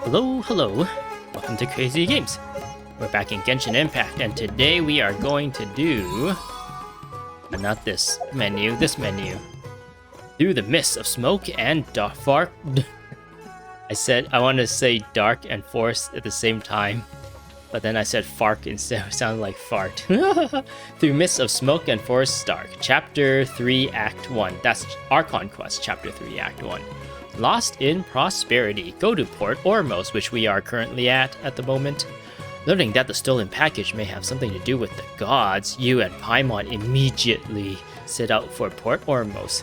Hello, hello. Welcome to Crazy Games. We're back in Genshin Impact, and today we are going to do... not this menu, this menu. Through the mist of smoke and dark... I wanted to say dark and forest at the same time, but then I said fark instead. It sounded like fart. Through mists of smoke and forest dark. Chapter 3, Act 1. That's Archon Quest, Chapter 3, Act 1. Lost in Prosperity. Go to Port Ormos, which we are currently at the moment. Learning that the stolen package may have something to do with the gods, you and Paimon immediately set out for Port Ormos.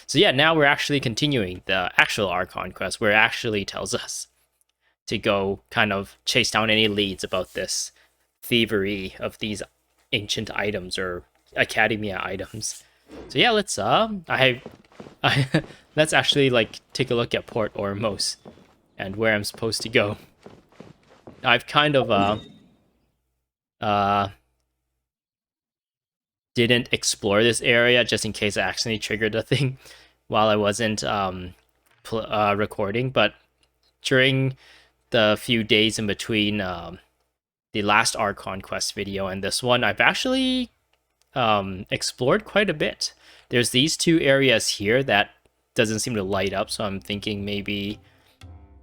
So yeah, now we're actually continuing the actual Archon quest, where it actually tells us to go kind of chase down any leads about this thievery of these ancient items or Akademiya items. So yeah, let's let's actually like take a look at Port Ormos and where I'm supposed to go. I've kind of didn't explore this area just in case I accidentally triggered a thing while I wasn't recording, but during the few days in between the last Archon quest video and this one, I've actually explored quite a bit. There's these two areas here that doesn't seem to light up, so I'm thinking maybe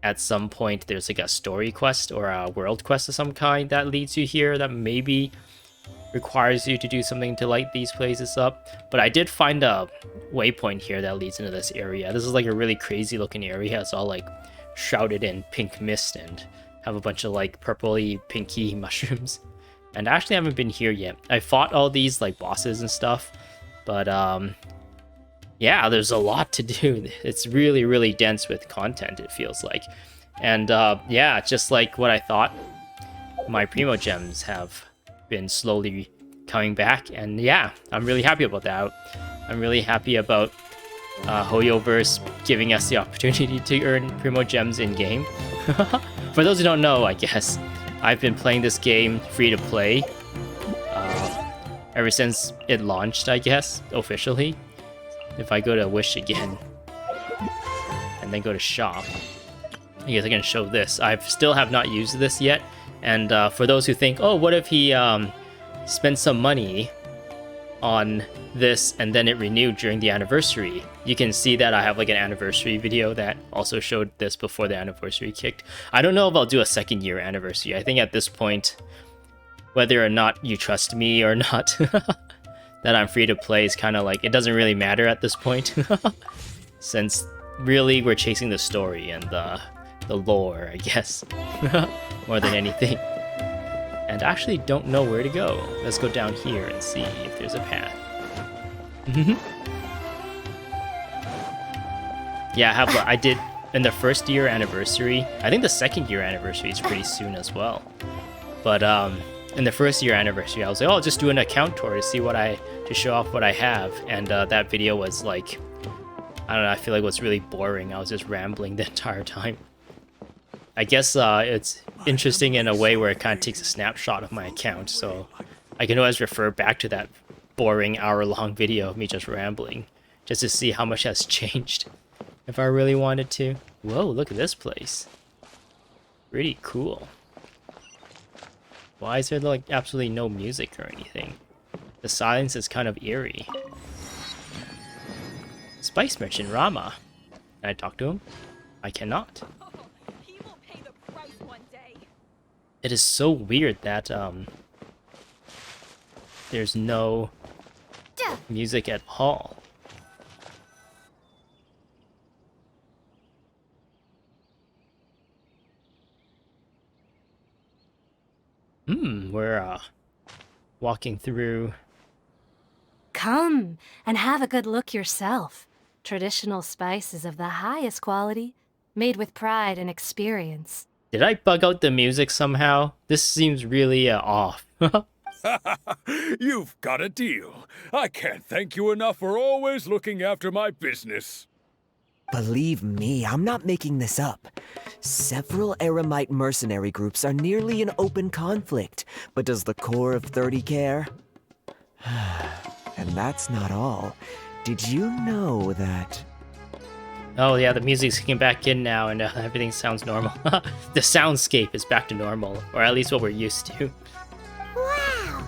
at some point there's like a story quest or a world quest of some kind that leads you here that maybe requires you to do something to light these places up. But I did find a waypoint here that leads into this area. This is like a really crazy looking area. It's all like shrouded in pink mist and have a bunch of like purpley pinky mushrooms. And I actually haven't been here yet. I fought all these like bosses and stuff, but yeah, there's a lot to do. It's really, really dense with content, it feels like. And yeah, just like what I thought, my Primo Gems have been slowly coming back. And yeah, I'm really happy about that. I'm really happy about Hoyoverse giving us the opportunity to earn Primo Gems in-game. For those who don't know, I guess, I've been playing this game free to play ever since it launched, I guess, officially. If I go to Wish again, and then go to Shop, I guess I can show this. I still have not used this yet, and for those who think, oh, what if he spent some money on this and then it renewed during the anniversary? You can see that I have like an anniversary video that also showed this before the anniversary kicked. I don't know if I'll do a second year anniversary. I think at this point, whether or not you trust me or not, that I'm free to play is kind of like, it doesn't really matter at this point. Since really we're chasing the story and the lore, I guess, more than anything. And I actually don't know where to go. Let's go down here and see if there's a path. Yeah, I did in the first year anniversary. I think the second year anniversary is pretty soon as well. But in the first year anniversary, I was like, oh, I'll just do an account tour to show off what I have. And that video was like, I don't know, I feel like it was really boring. I was just rambling the entire time. I guess it's interesting in a way where it kind of takes a snapshot of my account, so I can always refer back to that boring hour-long video of me just rambling, just to see how much has changed, if I really wanted to. Whoa, look at this place. Pretty cool. Why is there like absolutely no music or anything? The silence is kind of eerie. Spice Merchant Rama. Can I talk to him? I cannot. He will pay the price one day. It is so weird that there's no music at all. We're walking through. Come and have a good look yourself. Traditional spices of the highest quality, made with pride and experience. Did I bug out the music somehow? This seems really off. You've got a deal. I can't thank you enough for always looking after my business. Believe me, I'm not making this up. Several Erimite mercenary groups are nearly in open conflict, but does the core of 30 care? And that's not all. Did you know that... Oh yeah, the music's kicking back in now, and everything sounds normal. The soundscape is back to normal, or at least what we're used to. Wow!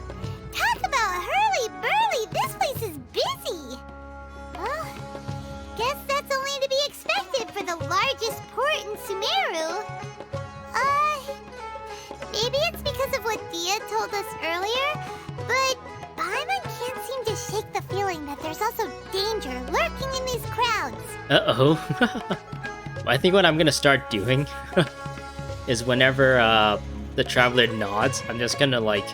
Talk about hurly-burly! This place is busy! Well, guess that's only to be expected for the largest port in Sumeru. Maybe it's because of what Dia told us earlier, but Paimon can't seem to shake the feeling that there's also danger lurking in these crowds. Uh-oh. I think what I'm gonna start doing is whenever the traveler nods, I'm just gonna like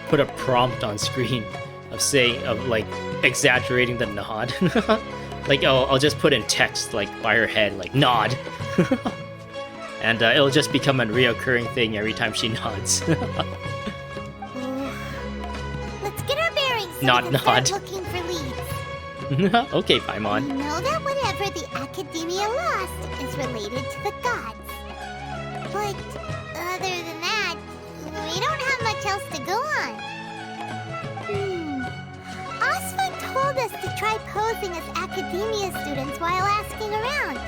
put a prompt on screen of like exaggerating the nod. Like I'll just put in text like by her head like nod. And it'll just become a reoccurring thing every time she nods. Let's get our bearings so Nod, we can nod. start looking for leads. Okay, We Paimon. know that whatever the Akademiya lost is related to the gods. But other than that, we don't have much else to go on. Osva told us to try posing as Akademiya students while asking around.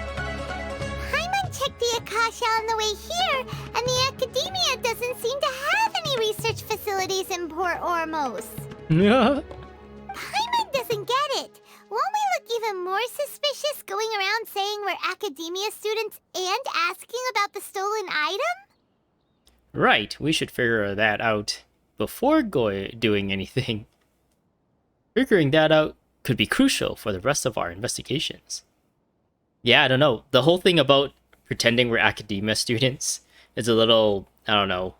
Paimon checked the Akasha on the way here, and the Akademiya doesn't seem to have any research facilities in Port Ormos. Paimon doesn't get it. Won't we look even more suspicious going around saying we're Akademiya students and asking about the stolen item? Right, we should figure that out before doing anything. Figuring that out could be crucial for the rest of our investigations. Yeah, I don't know. The whole thing about pretending we're Akademiya students is a little, I don't know,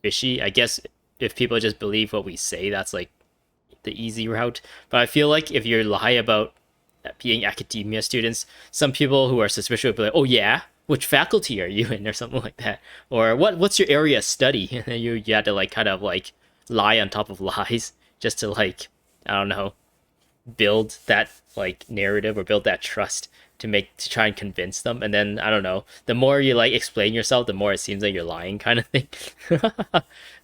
fishy. I guess if people just believe what we say, that's like the easy route. But I feel like if you lie about being Akademiya students, some people who are suspicious will be like, oh yeah, which faculty are you in, or something like that. Or what's your area of study? And then you had to like kind of like lie on top of lies just to like, I don't know, build that like narrative or build that trust to try and convince them. And then I don't know, the more you like explain yourself, the more it seems like you're lying, kind of thing.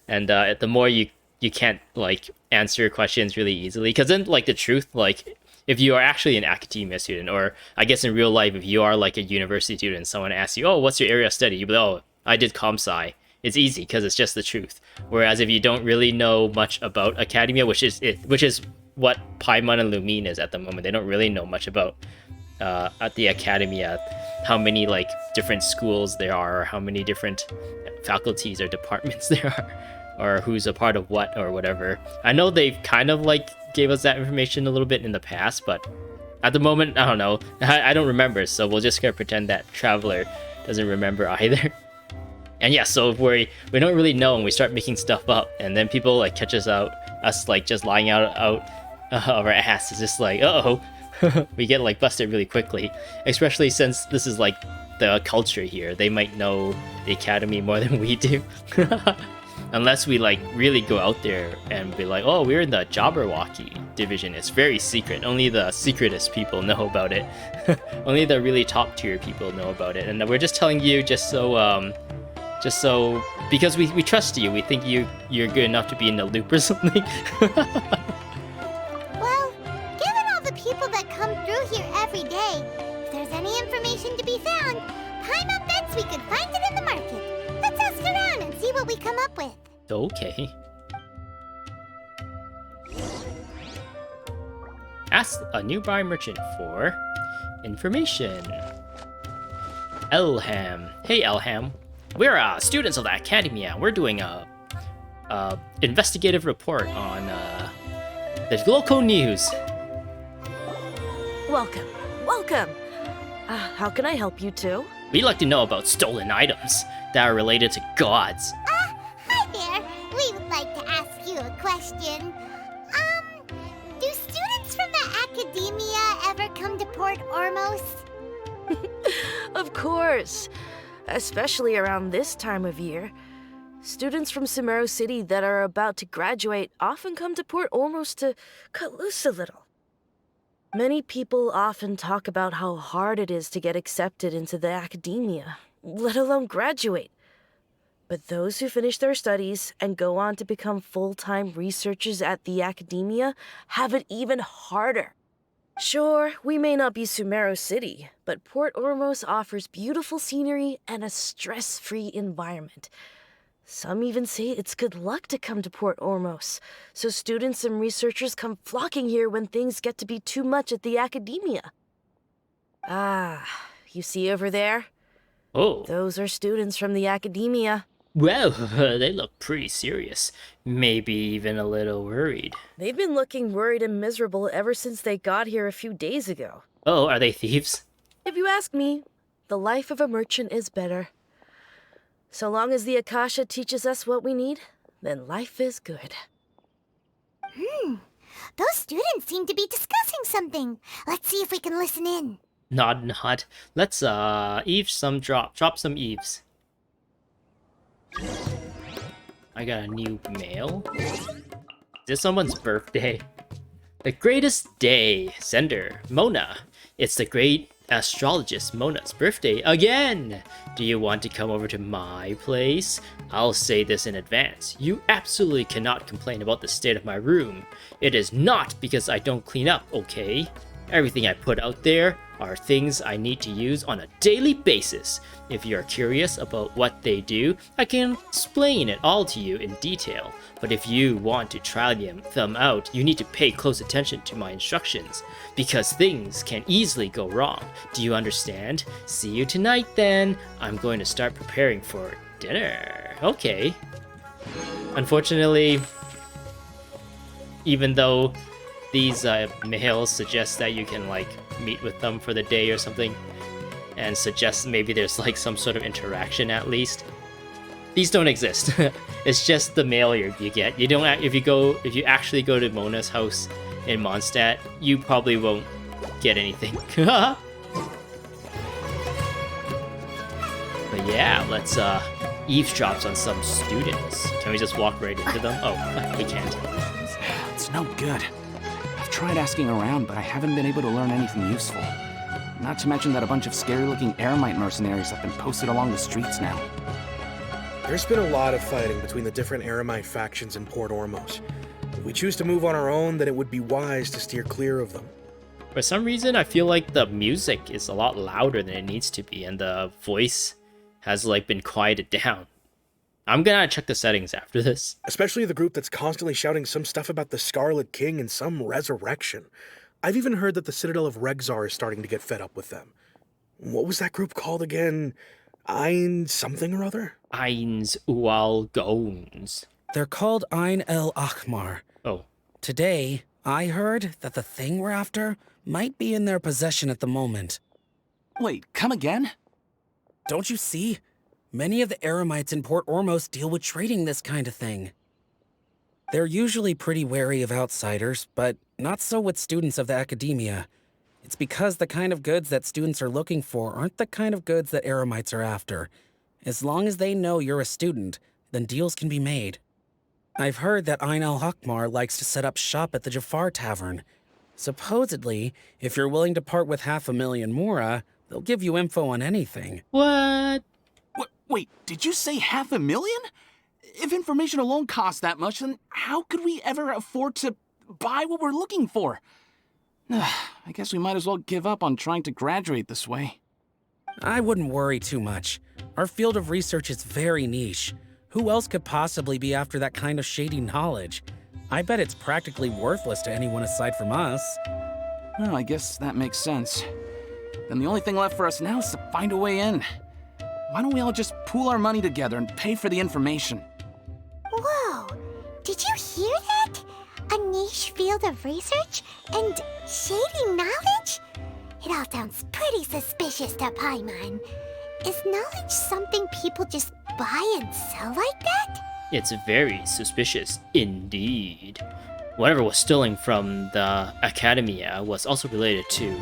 And the more you can't like answer questions really easily, because then like the truth, like if you are actually an Akademiya student, or I guess in real life if you are like a university student and someone asks you, oh, what's your area of study, you'd be like, oh, I did comp-sci. It's easy because it's just the truth. Whereas if you don't really know much about Akademiya, which is what Paimon and Lumine is at the moment, they don't really know much about at the Akademiya, how many like different schools there are, or how many different faculties or departments there are, or who's a part of what or whatever. I know they've kind of like gave us that information a little bit in the past, but at the moment, I don't know. I don't remember, so we'll just gonna pretend that Traveler doesn't remember either. And yeah, so if we don't really know and we start making stuff up, and then people like catch us like just lying out of our ass, it's just like, uh-oh. We get like busted really quickly, especially since this is like the culture here. They might know the Academy more than we do. Unless we like really go out there and be like, oh, we're in the Jabberwocky division. It's very secret. Only the secretest people know about it. Only the really top tier people know about it. And we're just telling you just so because we trust you. We think you're good enough to be in the loop or something. Well, given all the people that come through here every day, if there's any information to be found, Paimon bets we could find it in the market. Let's ask around and see what we come up with. Okay. Ask a nearby merchant for information. Alhaithem. Hey, Alhaithem. We're students of the Akademiya. We're doing a investigative report on the local news. Welcome. How can I help you two? We'd like to know about stolen items that are related to gods. Hi there. We would like to ask you a question. Do students from the Akademiya ever come to Port Ormos? Of course. Especially around this time of year. Students from Sumeru City that are about to graduate often come to Port Ormos to cut loose a little. Many people often talk about how hard it is to get accepted into the Akademiya, let alone graduate. But those who finish their studies and go on to become full-time researchers at the Akademiya have it even harder. Sure, we may not be Sumeru City, but Port Ormos offers beautiful scenery and a stress-free environment. Some even say it's good luck to come to Port Ormos, so students and researchers come flocking here when things get to be too much at the Akademiya. Ah, you see over there? Oh, Those are students from the Akademiya. well, they look pretty serious. Maybe even a little worried. They've been looking worried and miserable ever since they got here a few days ago. Oh, are they thieves? If you ask me, the life of a merchant is better. So long as the Akasha teaches us what we need, then life is good. Those students seem to be discussing something. Let's see if we can listen in. Nod. Let's drop some eaves. I got a new mail. Is this someone's birthday? The greatest day. Sender, Mona. It's the great astrologist Mona's birthday again. Do you want to come over to my place? I'll say this in advance. You absolutely cannot complain about the state of my room. It is not because I don't clean up, okay? Everything I put out there are things I need to use on a daily basis. If you're curious about what they do, I can explain it all to you in detail. But if you want to try them out, you need to pay close attention to my instructions, because things can easily go wrong. Do you understand? See you tonight then. I'm going to start preparing for dinner. Okay. Unfortunately, even though these mails suggest that you can like meet with them for the day or something, and suggest maybe there's like some sort of interaction at least, these don't exist. It's just the mail you get. You don't. If you actually go to Mona's house in Mondstadt, you probably won't get anything. But yeah, let's eavesdrop on some students. Can we just walk right into them? Oh, we can't. It's no good. I've tried asking around, but I haven't been able to learn anything useful. Not to mention that a bunch of scary-looking Eremite mercenaries have been posted along the streets now. There's been a lot of fighting between the different Eremite factions in Port Ormos. If we choose to move on our own, then it would be wise to steer clear of them. For some reason, I feel like the music is a lot louder than it needs to be, and the voice has like been quieted down. I'm gonna check the settings after this. Especially the group that's constantly shouting some stuff about the Scarlet King and some resurrection. I've even heard that the Citadel of Regzar is starting to get fed up with them. What was that group called again? Ein something or other? Eins Ual Gones. They're called Ein El Akhmar. Oh. Today, I heard that the thing we're after might be in their possession at the moment. Wait, come again? Don't you see? Many of the Eremites in Port Ormos deal with trading this kind of thing. They're usually pretty wary of outsiders, but not so with students of the Akademiya. It's because the kind of goods that students are looking for aren't the kind of goods that Eremites are after. As long as they know you're a student, then deals can be made. I've heard that Ein al-Hakmar likes to set up shop at the Jafar Tavern. Supposedly, if you're willing to part with 500,000 Mora, they'll give you info on anything. What? Wait, did you say 500,000? If information alone costs that much, then how could we ever afford to buy what we're looking for? I guess we might as well give up on trying to graduate this way. I wouldn't worry too much. Our field of research is very niche. Who else could possibly be after that kind of shady knowledge? I bet it's practically worthless to anyone aside from us. Well, I guess that makes sense. Then the only thing left for us now is to find a way in. Why don't we all just pool our money together and pay for the information? Whoa! Did you hear that? A niche field of research and shady knowledge? It all sounds pretty suspicious to Paimon. Is knowledge something people just buy and sell like that? It's very suspicious indeed. Whatever was stolen from the Akademiya was also related to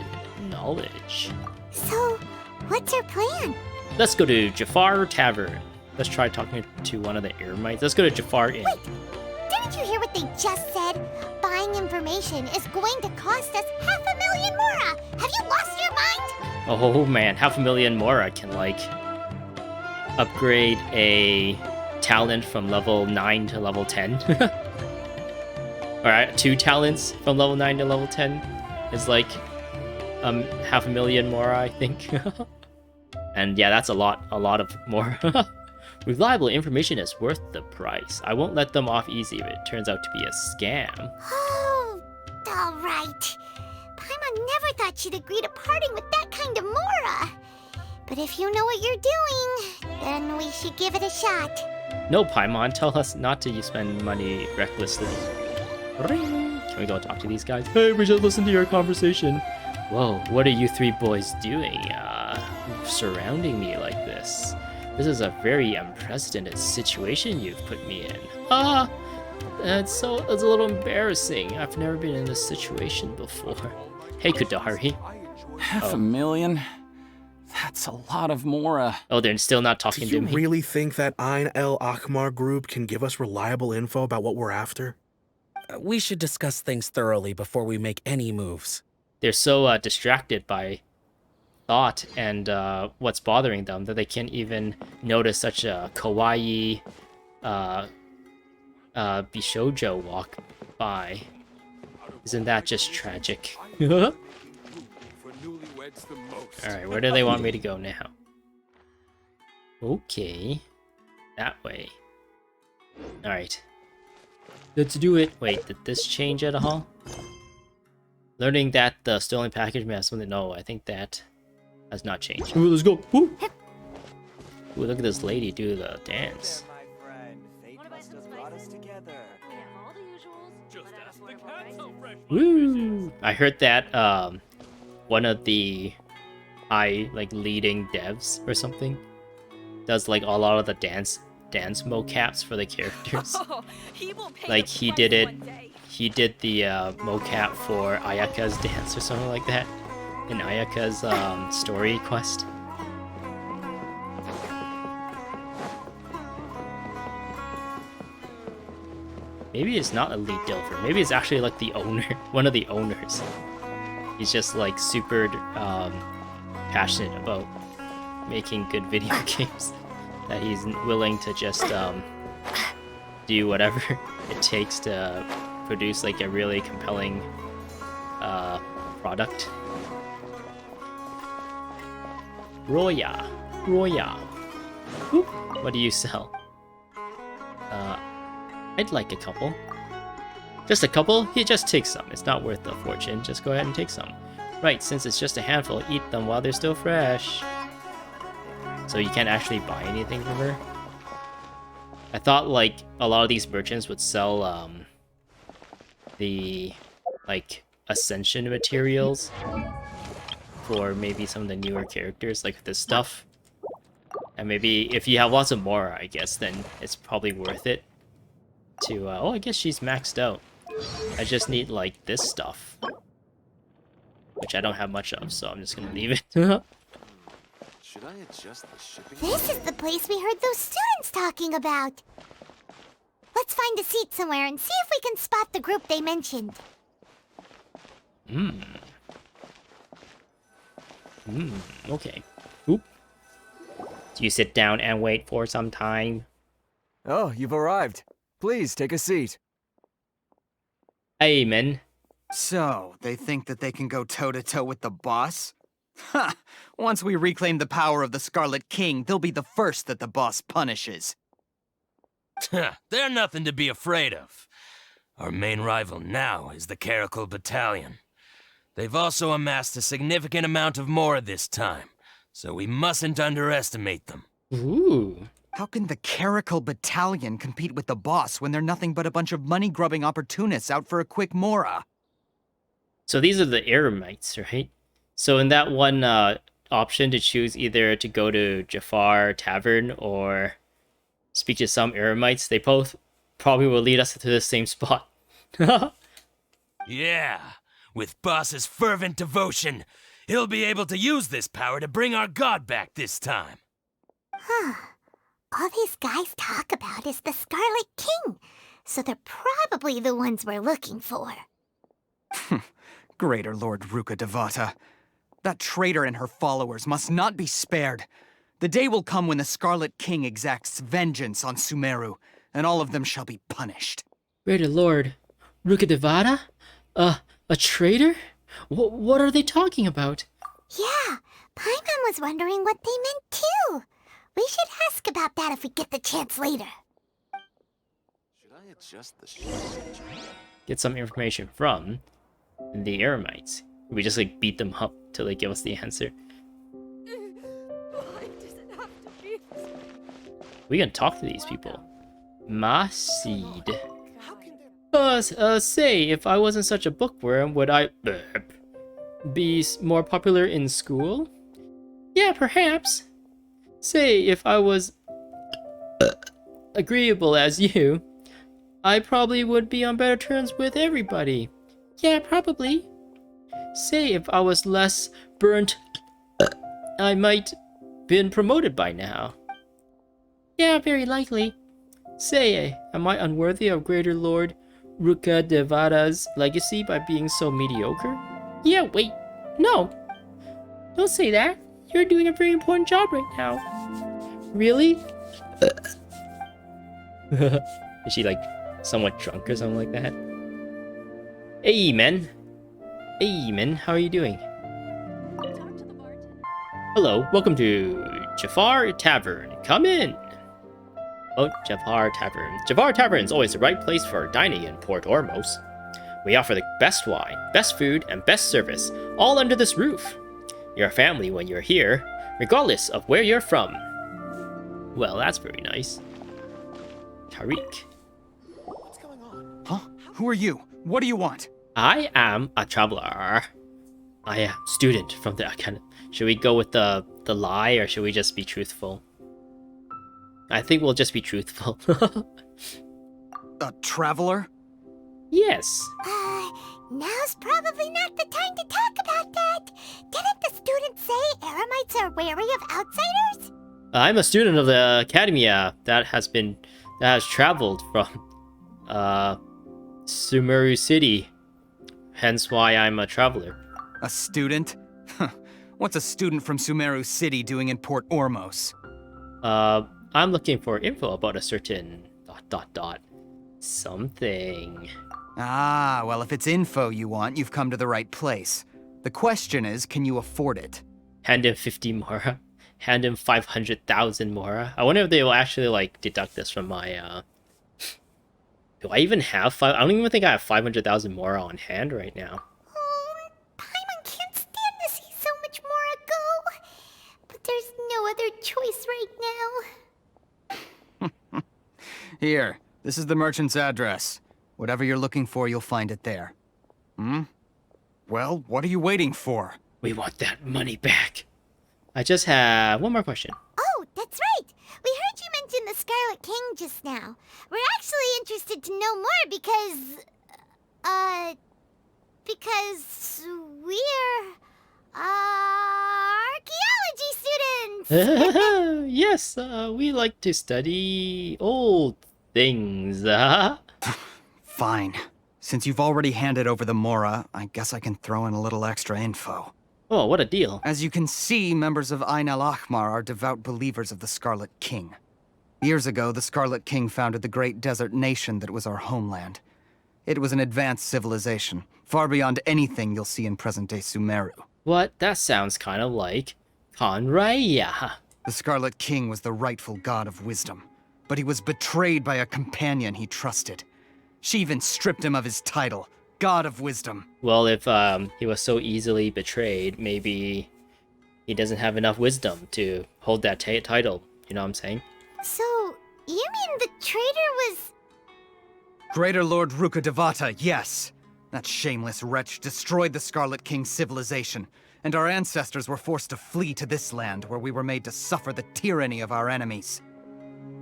knowledge. So, what's our plan? Let's go to Jafar Tavern. Let's try talking to one of the Eremites. Let's go to Jafar Inn. Wait, didn't you hear what they just said? Buying information is going to cost us 500,000 Mora! Have you lost your mind? Oh man, 500,000 Mora can like upgrade a talent from level 9 to level 10. Alright, 2 talents from level 9 to level 10. is like 500,000 Mora, I think. And yeah, that's a lot of Mora. Reliable information is worth the price. I won't let them off easy if it turns out to be a scam. Oh, all right. Paimon never thought she'd agree to parting with that kind of Mora. But if you know what you're doing, then we should give it a shot. No, Paimon, tell us not to spend money recklessly. Ring. Can we go talk to these guys? Hey, we should listen to your conversation. Whoa, what are you three boys doing? Surrounding me like this. This is a very unprecedented situation you've put me in. It's a little embarrassing. I've never been in this situation before. Hey, Dori. 500,000? That's a lot of Mora. Oh, they're still not talking Do you to me. really think that Ain El Akmar group can give us reliable info about what we're after? We should discuss things thoroughly before we make any moves. They're so distracted by thought and what's bothering them that they can't even notice such a kawaii bishoujo walk by. Isn't that just tragic? Alright, where do they want me to go now? Okay. That way. Alright. Let's do it. Wait, did this change at all? Learning that the stolen package may have something. No, I think that has not changed. Ooh, let's go. Woo! Ooh, look at this lady do the dance. Woo! I heard that one of the leading devs or something does like a lot of the dance mocaps for the characters. He will pay Like the he price did it. one day. He did the mocap for Ayaka's dance or something like that in Ayaka's story quest. Maybe it's not Elite Dilfer. Maybe it's actually like the owner, one of the owners. He's just like super passionate about making good video games that he's willing to just do whatever it takes to produce like a really compelling product. Roya. Oop. What do you sell? I'd like a couple. Just a couple? He just takes some. It's not worth a fortune. Just go ahead and take some. Right, since it's just a handful, eat them while they're still fresh. So you can't actually buy anything from her? I thought like a lot of these merchants would sell the like ascension materials for maybe some of the newer characters, like this stuff. And maybe if you have lots of Mora, I guess, then it's probably worth it to oh, I guess she's maxed out. I just need like this stuff, which I don't have much of, so I'm just gonna leave it. Should I adjust the shipping? This is the place we heard those students talking about. Let's find a seat somewhere and see if we can spot the group they mentioned. Okay. Oop. Do you sit down and wait for some time? Oh, you've arrived. Please take a seat. Amen. So, they think that they can go toe-to-toe with the boss? Ha! Once we reclaim the power of the Scarlet King, they'll be the first that the boss punishes. They're nothing to be afraid of. Our main rival now is the Caracal Battalion. They've also amassed a significant amount of Mora this time, so we mustn't underestimate them. Ooh. How can the Caracal Battalion compete with the boss when they're nothing but a bunch of money-grubbing opportunists out for a quick Mora? So these are the Erimites, right? So in that one option to choose either to go to Jafar Tavern or speak to some Erimites, they both probably will lead us to the same spot. Yeah, with Boss's fervent devotion, he'll be able to use this power to bring our god back this time. Huh. All these guys talk about is the Scarlet King, so they're probably the ones we're looking for. Greater Lord Ruka Devata. That traitor and her followers must not be spared. The day will come when the Scarlet King exacts vengeance on Sumeru, and all of them shall be punished. Greater Lord, Rukadevata? A traitor? What are they talking about? Yeah, Paimon was wondering what they meant too. We should ask about that if we get the chance later. Should I adjust the shipping? Get some information from the Erimites. We just like beat them up till they give us the answer. Why does it have to be this way? We can talk to these people. Masid. How can there Say, if I wasn't such a bookworm, would I be more popular in school? Yeah, perhaps. Say, if I was agreeable as you, I probably would be on better terms with everybody. Yeah, probably. Say, if I was less burnt, I might been promoted by now. Yeah, very likely. Say, am I unworthy of Greater Lord Rukadevada's legacy by being so mediocre? Yeah, wait. No. Don't say that. You're doing a very important job right now. Really? Is she like somewhat drunk or something like that? Hey, men. Hey, men. How are you doing? talk to the bartender? Hello. Welcome to Jafar Tavern. Come in. Oh, Jafar Tavern. Jafar Tavern is always the right place for dining in Port Ormos. We offer the best wine, best food, and best service, all under this roof. You're a family when you're here, regardless of where you're from. Well, that's very nice. Tariq. Huh? Who are you? What do you want? I am a traveler. I am a student from the Akademiya. Should we go with the lie, or should we just be truthful? I think we'll just be truthful. A traveler? Yes. Now's probably not the time to talk about that. Didn't the students say Eremites are wary of outsiders? I'm a student of the Akademiya that has traveled from Sumeru City. Hence why I'm a traveler. A student? What's a student from Sumeru City doing in Port Ormos? I'm looking for info about a certain ... something. Ah, well, if it's info you want, you've come to the right place. The question is, can you afford it? Hand him 50 Mora. Hand him 500,000 Mora. I wonder if they will actually, like, deduct this from my, Do I even have I don't even think I have 500,000 Mora on hand right now. Oh, Paimon can't stand to see so much Mora go. But there's no other choice right now. Here, this is the merchant's address. Whatever you're looking for, you'll find it there. Well, what are you waiting for? We want that money back. I just have one more question. Oh, that's right. We heard you mention the Scarlet King just now. We're actually interested to know more because we're archaeology students. Yes, we like to study old things. Fine. Since you've already handed over the Mora, I guess I can throw in a little extra info. Oh, what a deal. As you can see, members of Ain al-Ahmar are devout believers of the Scarlet King. Years ago, the Scarlet King founded the great desert nation that was our homeland. It was an advanced civilization, far beyond anything you'll see in present-day Sumeru. What? That sounds kind of like Conraya. The Scarlet King was the rightful god of wisdom, but he was betrayed by a companion he trusted. She even stripped him of his title, God of Wisdom. Well, if he was so easily betrayed, maybe he doesn't have enough wisdom to hold that title. You know what I'm saying? So, you mean the traitor was... Greater Lord Rukadevata, yes. That shameless wretch destroyed the Scarlet King's civilization, and our ancestors were forced to flee to this land where we were made to suffer the tyranny of our enemies.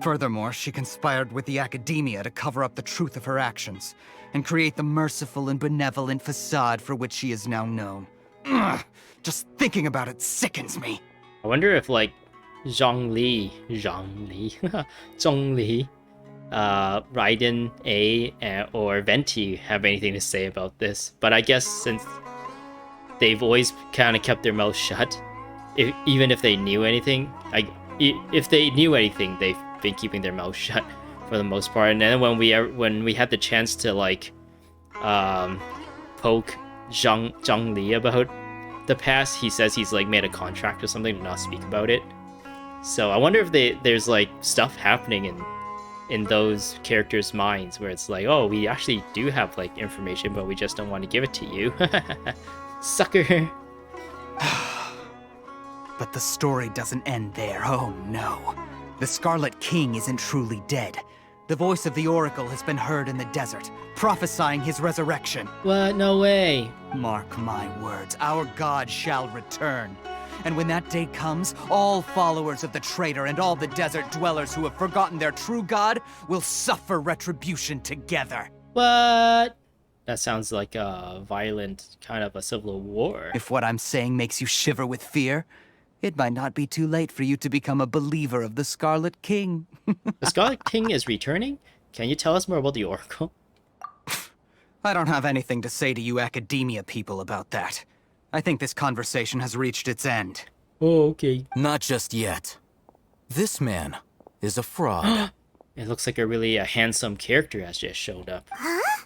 Furthermore, she conspired with the Akademiya to cover up the truth of her actions, and create the merciful and benevolent facade for which she is now known. Ugh, just thinking about it sickens me. I wonder if, like, Zhongli, Raiden, or Venti have anything to say about this. But I guess since they've always kind of kept their mouth shut, even if they knew anything, if they knew anything, they've been keeping their mouth shut for the most part. And then when we had the chance to, like, poke Zhang Li about the past. He says he's like made a contract or something to not speak about it. So I wonder if there's like stuff happening in those characters' minds where it's like, oh, we actually do have like information, but we just don't want to give it to you. Sucker. But the story doesn't end there, oh no. The Scarlet King isn't truly dead. The voice of the Oracle has been heard in the desert, prophesying his resurrection. What? No way. Mark my words, our god shall return. And when that day comes, all followers of the traitor and all the desert dwellers who have forgotten their true god will suffer retribution together. What? That sounds like a violent kind of a civil war. If what I'm saying makes you shiver with fear, it might not be too late for you to become a believer of the Scarlet King. The Scarlet King is returning? Can you tell us more about the Oracle? I don't have anything to say to you Akademiya people about that. I think this conversation has reached its end. Oh, okay. Not just yet. This man is a fraud. It looks like a really handsome character has just showed up. Huh?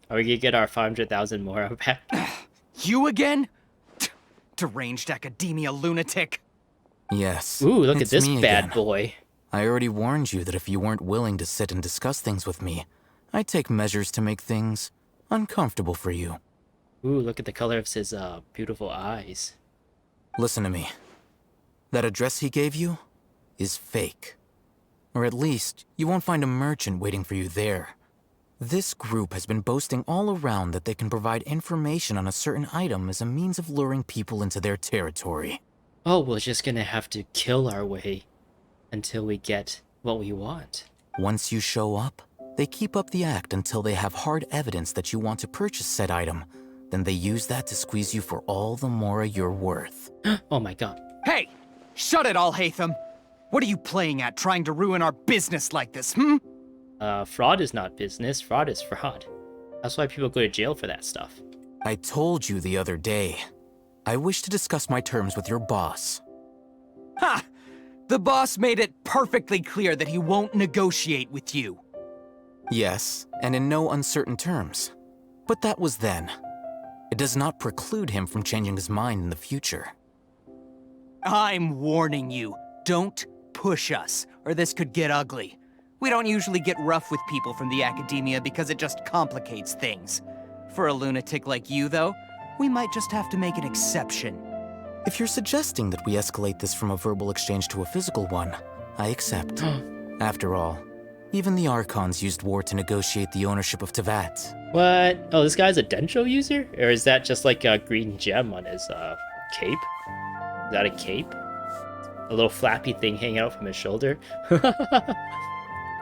Are we gonna get our 500,000 Mora back? You again? Deranged Akademiya lunatic. Yes. Ooh, look at it's this me bad again. boy. I already warned you that if you weren't willing to sit and discuss things with me, I'd take measures to make things uncomfortable for you. Ooh, look at the color of his beautiful eyes. Listen to me. That address he gave you is fake. Or at least, you won't find a merchant waiting for you there. This group has been boasting all around that they can provide information on a certain item as a means of luring people into their territory. Oh, we're just gonna have to kill our way until we get what we want. Once you show up, they keep up the act until they have hard evidence that you want to purchase said item. Then they use that to squeeze you for all the Mora you're worth. Oh my god. Hey! Shut it, Alhaithem! What are you playing at, trying to ruin our business like this, Fraud is not business, fraud is fraud. That's why people go to jail for that stuff. I told you the other day. I wish to discuss my terms with your boss. Ha! The boss made it perfectly clear that he won't negotiate with you. Yes, and in no uncertain terms. But that was then. It does not preclude him from changing his mind in the future. I'm warning you, don't push us, or this could get ugly. We don't usually get rough with people from the Akademiya because it just complicates things. For a lunatic like you, though, we might just have to make an exception. If you're suggesting that we escalate this from a verbal exchange to a physical one, I accept. After all, even the Archons used war to negotiate the ownership of Tevat. What? Oh, this guy's a Dendro user? Or is that just like a green gem on his cape? Is that a cape? A little flappy thing hanging out from his shoulder?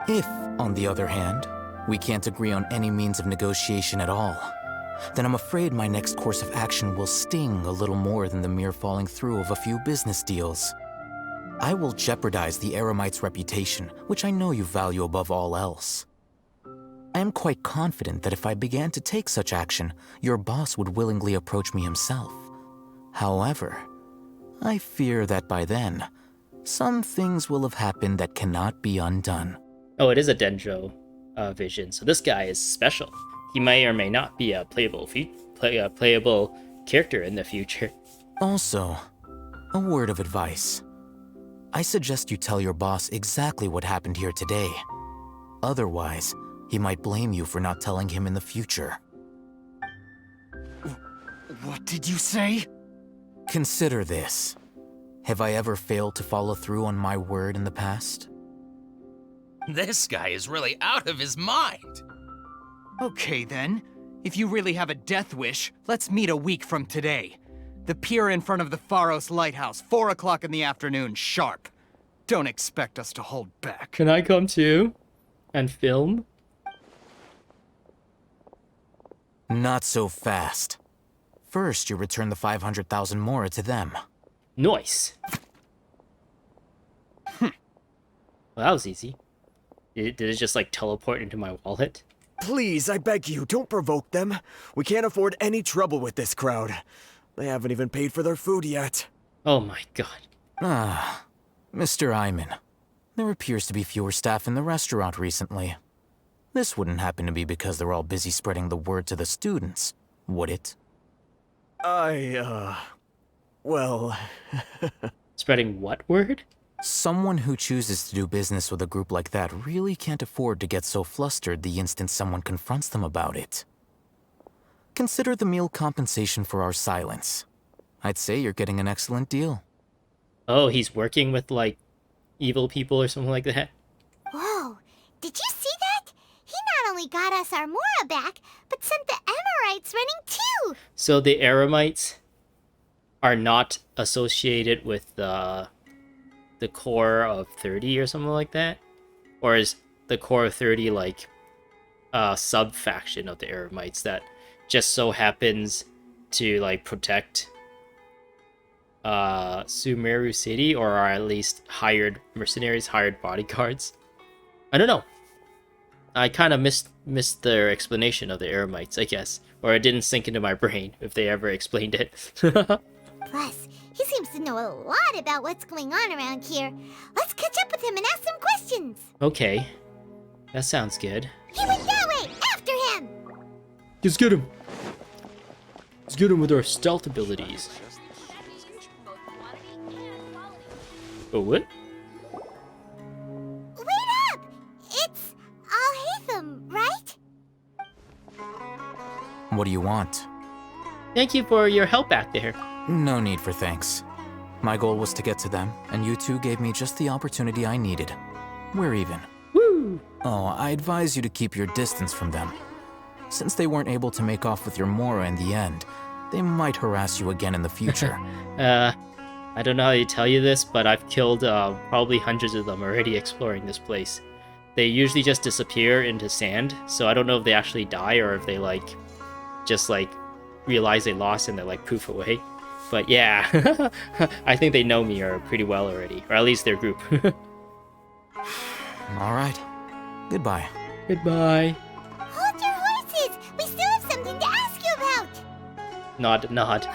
If, on the other hand, we can't agree on any means of negotiation at all, then I'm afraid my next course of action will sting a little more than the mere falling through of a few business deals. I will jeopardize the Erimites' reputation, which I know you value above all else. I am quite confident that if I began to take such action, your boss would willingly approach me himself. However, I fear that by then, some things will have happened that cannot be undone. Oh, it is a Dendro vision, so this guy is special. He may or may not be a playable character in the future. Also, a word of advice. I suggest you tell your boss exactly what happened here today. Otherwise, he might blame you for not telling him in the future. What did you say? Consider this. Have I ever failed to follow through on my word in the past? This guy is really out of his mind. Okay then. If you really have a death wish, let's meet a week from today. The pier in front of the Pharos Lighthouse, 4 o'clock in the afternoon, sharp. Don't expect us to hold back. Can I come too? And film? Not so fast. First, you return the 500,000 Mora to them. Nice. Well, that was easy. Did it just like teleport into my wallet? Please, I beg you, don't provoke them. We can't afford any trouble with this crowd. They haven't even paid for their food yet. Oh my god. Ah, Mr. Iman. There appears to be fewer staff in the restaurant recently. This wouldn't happen to be because they're all busy spreading the word to the students. would it? Well... Spreading what word? Someone who chooses to do business with a group like that really can't afford to get so flustered the instant someone confronts them about it. Consider the meal compensation for our silence. I'd say you're getting an excellent deal. Oh, he's working with, like, evil people or something like that? Whoa, did you see that? He not only got us our Mora back, but sent the Erimites running too! So the Erimites are not associated with the core of 30 or something like that? Or is the core of 30 like a sub-faction of the Erimites that just so happens to like protect Sumeru City, or are at least hired mercenaries, hired bodyguards? I don't know. I kind of missed their explanation of the Erimites, I guess. Or it didn't sink into my brain, if they ever explained it. Plus, he seems to know a lot about what's going on around here. Let's catch up with him and ask some questions. Okay. That sounds good. He went that way! After him! Let's get him! Let's get him with our stealth abilities. Oh, what? Wait up! It's Alhaithem, right? What do you want? Thank you for your help back there. No need for thanks. My goal was to get to them, and you two gave me just the opportunity I needed. We're even. Woo! Oh, I advise you to keep your distance from them. Since they weren't able to make off with your Mora in the end, they might harass you again in the future. I don't know how to tell you this, but I've killed probably hundreds of them already exploring this place. They usually just disappear into sand, so I don't know if they actually die or if they just realize they lost and they're poof away. But yeah, I think they know me pretty well already, or at least their group. All right. Goodbye. Goodbye. Hold your horses! We still have something to ask you about! Nod.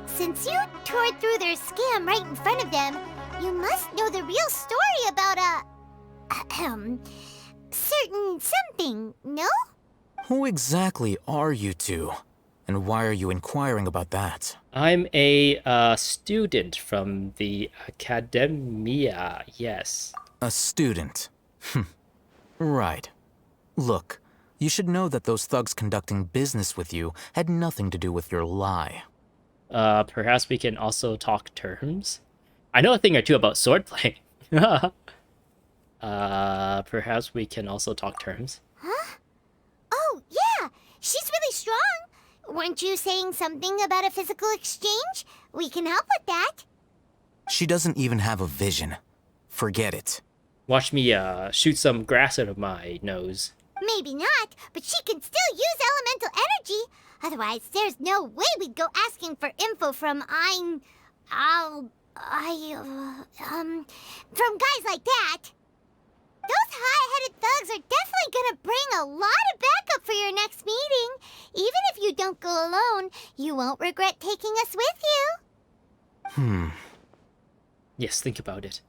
Since you tore through their scam right in front of them, you must know the real story about certain something, no? Who exactly are you two? And why are you inquiring about that? I'm a student from the Akademiya, yes. A student? Right. Look, you should know that those thugs conducting business with you had nothing to do with your lie. Perhaps we can also talk terms? I know a thing or two about swordplay. Perhaps we can also talk terms. Huh? Oh, yeah! She's really strong! Weren't you saying something about a physical exchange? We can help with that. She doesn't even have a vision. Forget it. Watch me shoot some grass out of my nose. Maybe not, but she can still use elemental energy. Otherwise, there's no way we'd go asking for info from from guys like that. Those high-headed thugs are definitely gonna bring a lot of backup for your next meeting. Even if you don't go alone, you won't regret taking us with you. Yes, think about it.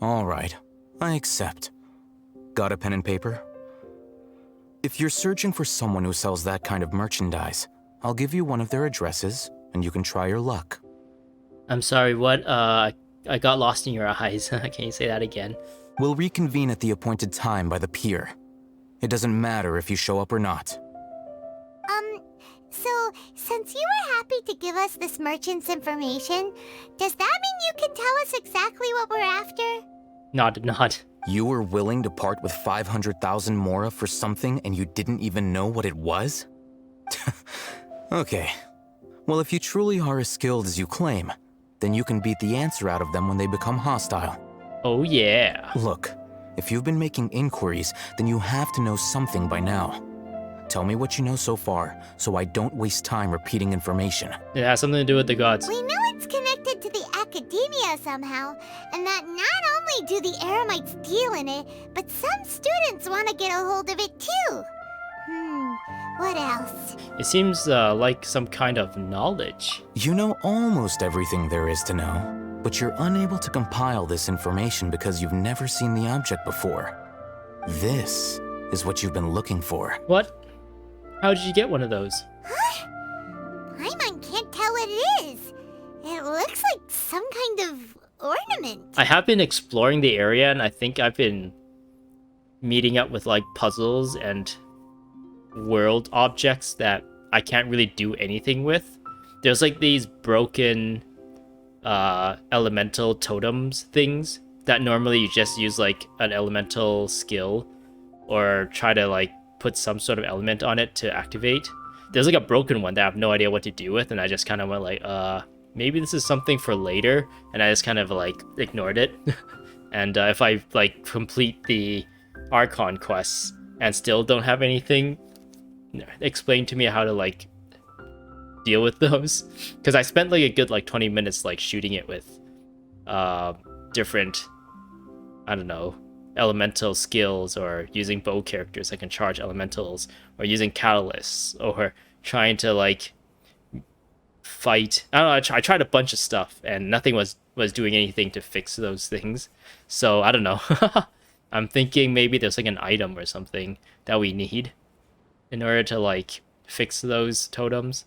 All right, I accept. Got a pen and paper? If you're searching for someone who sells that kind of merchandise, I'll give you one of their addresses, and you can try your luck. I'm sorry, what? I got lost in your eyes. Can you say that again? We'll reconvene at the appointed time by the pier. It doesn't matter if you show up or not. So, since you were happy to give us this merchant's information, does that mean you can tell us exactly what we're after? Nod. You were willing to part with 500,000 Mora for something and you didn't even know what it was? Okay. Well, if you truly are as skilled as you claim, then you can beat the answer out of them when they become hostile. Oh yeah. Look, if you've been making inquiries, then you have to know something by now. Tell me what you know so far, so I don't waste time repeating information. It has something to do with the gods. We know it's connected to the Akademiya somehow, and that not only do the Erimites deal in it, but some students want to get a hold of it too. What else? It seems like some kind of knowledge. You know almost everything there is to know, but you're unable to compile this information because you've never seen the object before. This is what you've been looking for. What? How did you get one of those? Paimon can't tell what it is. It looks like some kind of ornament. I have been exploring the area, and I think I've been meeting up with like puzzles and world objects that I can't really do anything with. There's like these broken elemental totems things that normally you just use like an elemental skill or try to like put some sort of element on it to activate. There's like a broken one that I have no idea what to do with, and I just kind of went like, maybe this is something for later, and I just kind of like ignored it. And if I like complete the Archon quests and still don't have anything, explain to me how to like deal with those, because I spent like a good like 20 minutes like shooting it with different, I don't know, elemental skills, or using bow characters that can charge elementals, or using catalysts, or trying to like fight. I don't know, I tried a bunch of stuff and nothing was doing anything to fix those things. So I don't know. I'm thinking maybe there's like an item or something that we need in order to like fix those totems.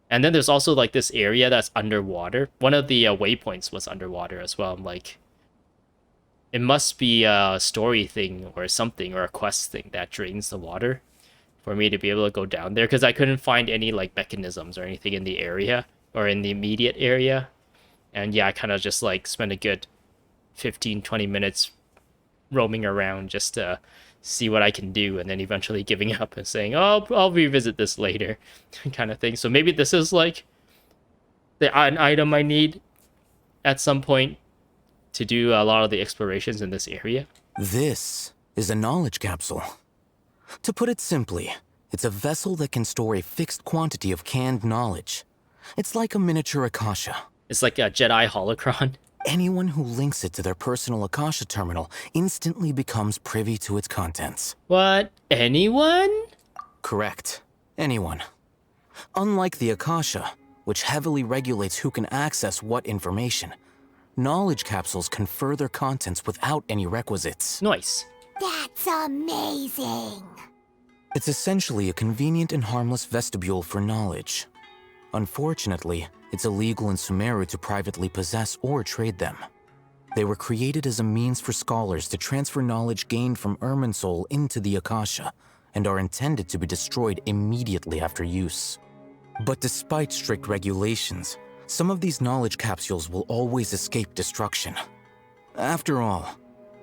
And then there's also like this area that's underwater. One of the waypoints was underwater as well. I'm like, it must be a story thing or something, or a quest thing that drains the water for me to be able to go down there, because I couldn't find any like mechanisms or anything in the area or in the immediate area. And yeah, I kind of just like spent a good 15-20 minutes roaming around just to see what I can do, and then eventually giving up and saying, oh, I'll revisit this later kind of thing. So maybe this is like an item I need at some point to do a lot of the explorations in this area. This is a knowledge capsule. To put it simply, it's a vessel that can store a fixed quantity of canned knowledge. It's like a miniature Akasha. It's like a Jedi holocron. Anyone who links it to their personal Akasha terminal instantly becomes privy to its contents. What? Anyone? Correct. Anyone. Unlike the Akasha, which heavily regulates who can access what information, knowledge capsules confer their contents without any requisites. Nice. That's amazing. It's essentially a convenient and harmless vestibule for knowledge. Unfortunately, it's illegal in Sumeru to privately possess or trade them. They were created as a means for scholars to transfer knowledge gained from Irminsul into the Akasha, and are intended to be destroyed immediately after use. But despite strict regulations, some of these knowledge capsules will always escape destruction. After all,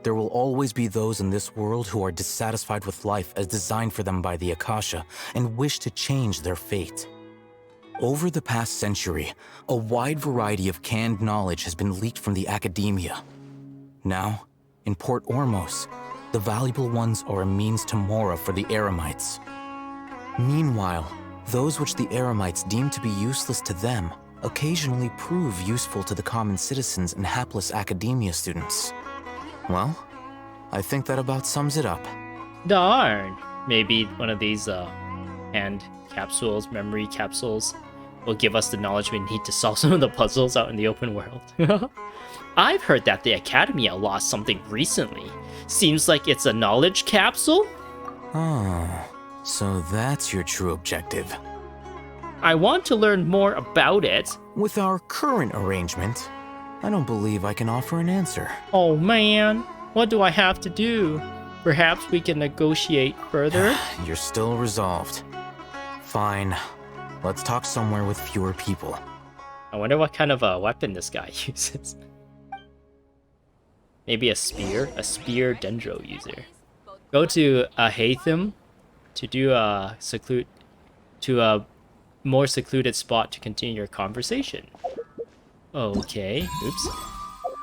there will always be those in this world who are dissatisfied with life as designed for them by the Akasha and wish to change their fate. Over the past century, a wide variety of canned knowledge has been leaked from the Akademiya. Now, in Port Ormos, the valuable ones are a means to Mora for the Erimites. Meanwhile, those which the Erimites deem to be useless to them occasionally prove useful to the common citizens and hapless Akademiya students. Well, I think that about sums it up. Darn. Maybe one of these hand capsules, memory capsules, will give us the knowledge we need to solve some of the puzzles out in the open world. I've heard that the Akademiya lost something recently. Seems like it's a knowledge capsule? Oh, so that's your true objective. I want to learn more about it. With our current arrangement, I don't believe I can offer an answer. Oh man, what do I have to do? Perhaps we can negotiate further? You're still resolved. Fine. Let's talk somewhere with fewer people. I wonder what kind of a weapon this guy uses. Maybe a spear dendro user. Go to Alhaithem to do a more secluded spot to continue your conversation. Okay. Oops.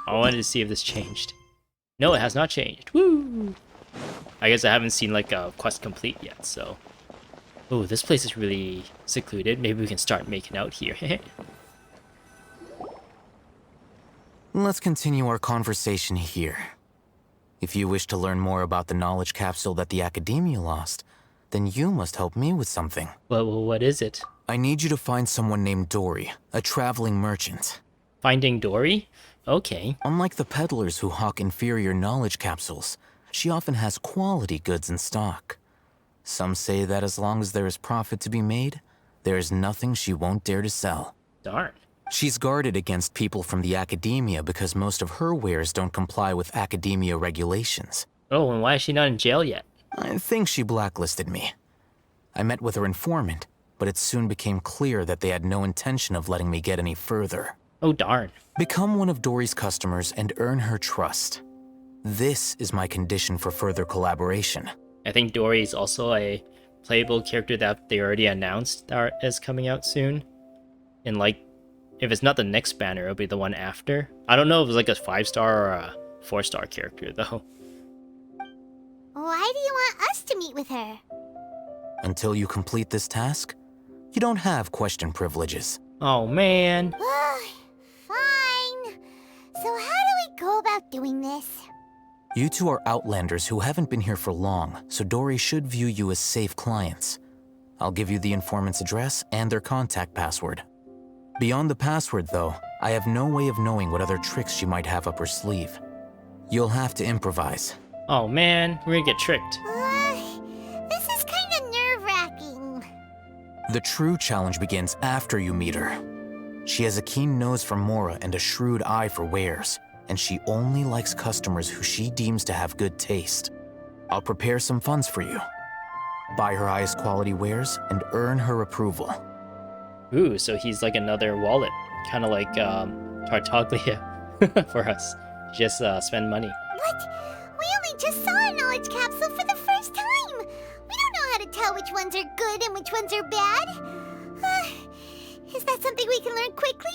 I wanted to see if this changed. No, it has not changed. Woo! I guess I haven't seen like a quest complete yet, so. Oh, this place is really secluded. Maybe we can start making out here. Let's continue our conversation here. If you wish to learn more about the knowledge capsule that the Akademiya lost, then you must help me with something. Well, what is it? I need you to find someone named Dori, a traveling merchant. Finding Dori? Okay. Unlike the peddlers who hawk inferior knowledge capsules, she often has quality goods in stock. Some say that as long as there is profit to be made, there is nothing she won't dare to sell. Darn. She's guarded against people from the Akademiya because most of her wares don't comply with Akademiya regulations. Oh, and why is she not in jail yet? I think she blacklisted me. I met with her informant, but it soon became clear that they had no intention of letting me get any further. Oh, darn. Become one of Dori's customers and earn her trust. This is my condition for further collaboration. I think Dori is also a playable character that they already announced that is coming out soon. And like, if it's not the next banner, it'll be the one after. I don't know if it's like a 5-star or a 4-star character though. Why do you want us to meet with her? Until you complete this task, you don't have question privileges. Oh man. Fine. So how do we go about doing this? You two are outlanders who haven't been here for long, so Dori should view you as safe clients. I'll give you the informant's address and their contact password. Beyond the password, though, I have no way of knowing what other tricks she might have up her sleeve. You'll have to improvise. Oh man, we're gonna get tricked. This is kind of nerve-wracking. The true challenge begins after you meet her. She has a keen nose for Mora and a shrewd eye for wares, and she only likes customers who she deems to have good taste. I'll prepare some funds for you. Buy her highest quality wares and earn her approval. Ooh, so he's like another wallet. Kind of like Tartaglia for us. Just spend money. What? We only just saw a knowledge capsule for the first time. We don't know how to tell which ones are good and which ones are bad. Is that something we can learn quickly?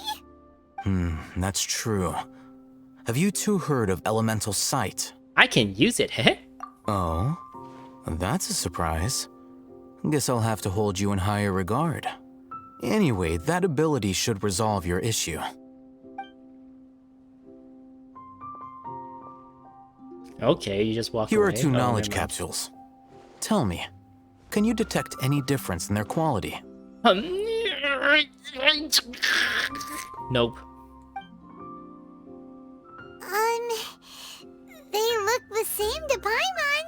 That's true. Have you two heard of elemental sight? I can use it, heh? Oh, that's a surprise. Guess I'll have to hold you in higher regard. Anyway, that ability should resolve your issue. Okay, you just walk Here away. are two Oh, knowledge never mind. capsules. Tell me, can you detect any difference in their quality? Nope. They look the same to Paimon.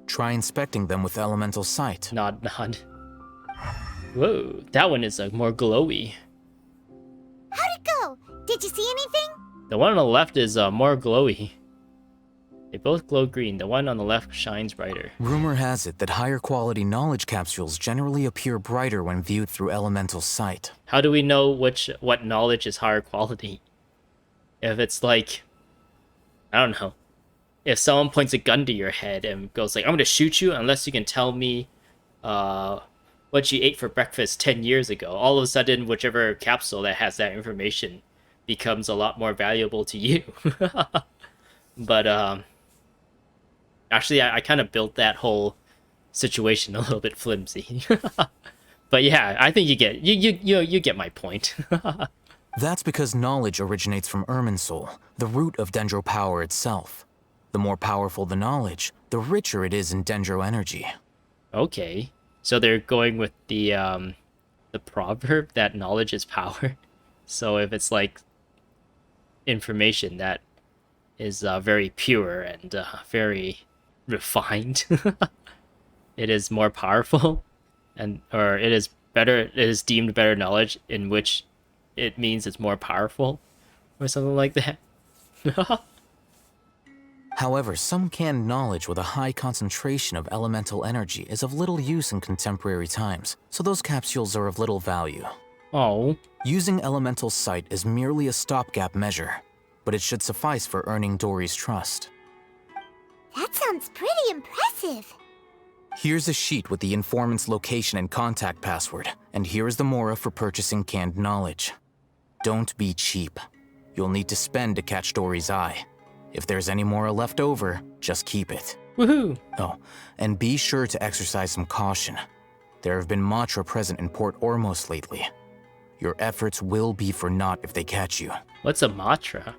Try inspecting them with elemental sight. Nod. Whoa, that one is more glowy. How'd it go? Did you see anything? The one on the left is more glowy. They both glow green. The one on the left shines brighter. Rumor has it that higher quality knowledge capsules generally appear brighter when viewed through elemental sight. How do we know what knowledge is higher quality? If it's like, I don't know. If someone points a gun to your head and goes like, I'm gonna shoot you unless you can tell me what you ate for breakfast 10 years ago. All of a sudden, whichever capsule that has that information becomes a lot more valuable to you. But actually, I kind of built that whole situation a little bit flimsy. But yeah, I think you get my point. That's because knowledge originates from Irminsul, the root of Dendro power itself. The more powerful the knowledge, the richer it is in Dendro energy. Okay, so they're going with the proverb that knowledge is power. So if it's like information that is very pure and very refined, it is more powerful, or it is better. It is deemed better knowledge, in which it means it's more powerful, or something like that. However, some canned knowledge with a high concentration of elemental energy is of little use in contemporary times, so those capsules are of little value. Oh. Using elemental sight is merely a stopgap measure, but it should suffice for earning Dori's trust. That sounds pretty impressive. Here's a sheet with the informant's location and contact password, and here is the Mora for purchasing canned knowledge. Don't be cheap. You'll need to spend to catch Dori's eye. If there's any Mora left over, just keep it. Woohoo! Oh, and be sure to exercise some caution. There have been Matra present in Port Ormos lately. Your efforts will be for naught if they catch you. What's a Matra?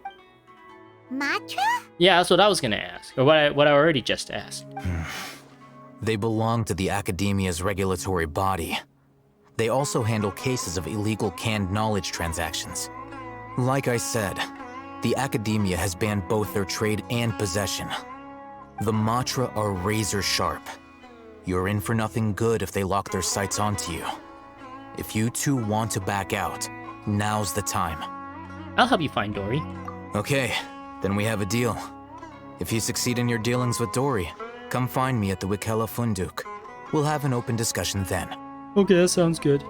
Matra? Yeah, that's what I was gonna ask, or what I already just asked. They belong to the Akademiya's regulatory body. They also handle cases of illegal canned knowledge transactions. Like I said, the Akademiya has banned both their trade and possession. The Matra are razor sharp. You're in for nothing good if they lock their sights onto you. If you two want to back out, now's the time. I'll help you find Dori. Okay, then we have a deal. If you succeed in your dealings with Dori, come find me at the Wikela Funduk. We'll have an open discussion then. Okay, that sounds good.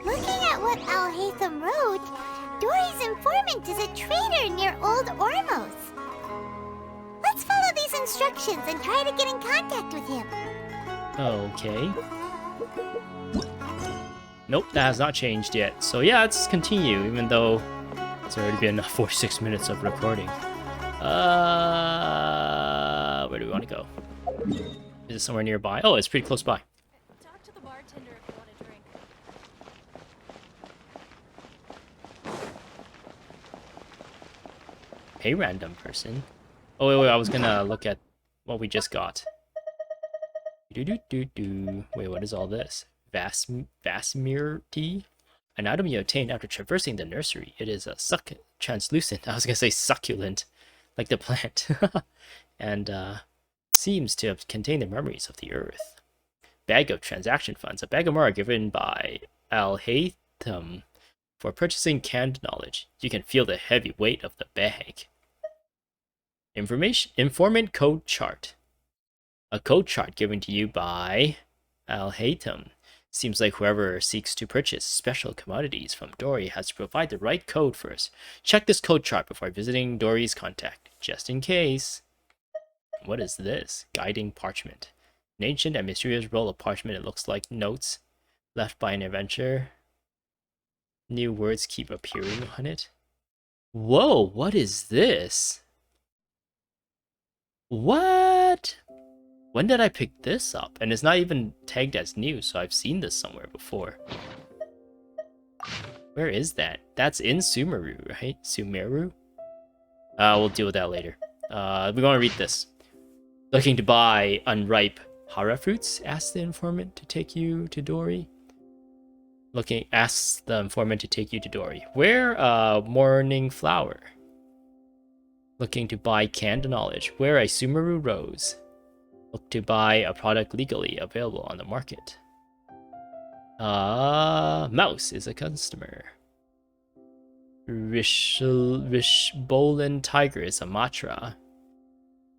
Looking at what Alhaithem wrote, Dori's informant is a traitor near Old Ormos. Let's follow these instructions and try to get in contact with him. Okay. Nope, that has not changed yet. So yeah, let's continue, even though it's already been 46 minutes of recording. Where do we want to go? Is it somewhere nearby? Oh, it's pretty close by. Talk to the bartender if you want a drink. Hey, random person. Oh, wait, I was gonna look at what we just got. Wait, what is all this? Vasmir tea? An item you obtain after traversing the nursery. It is a translucent. I was gonna say succulent, like the plant. And seems to contain the memories of the earth. Bag of transaction funds. A bag of Mora given by Alhaithem for purchasing canned knowledge. You can feel the heavy weight of the bag. Informant code chart. A code chart given to you by Alhaithem. Seems like whoever seeks to purchase special commodities from Dori has to provide the right code first. Check this code chart before visiting Dori's contact, just in case. What is this? Guiding parchment. An ancient and mysterious roll of parchment. It looks like notes left by an adventurer. New words keep appearing on it. Whoa, what is this? What? When did I pick this up? And it's not even tagged as new, so I've seen this somewhere before. Where is that? That's in Sumeru, right? Sumeru? We'll deal with that later. We're gonna read this. Looking to buy unripe hara fruits? Asks the informant to take you to Dori. Asks the informant to take you to Dori. Where morning flower? Looking to buy canned knowledge. Where a Sumeru rose. Look to buy a product legally available on the market. Mouse is a customer. Rishbolan tiger is a matra.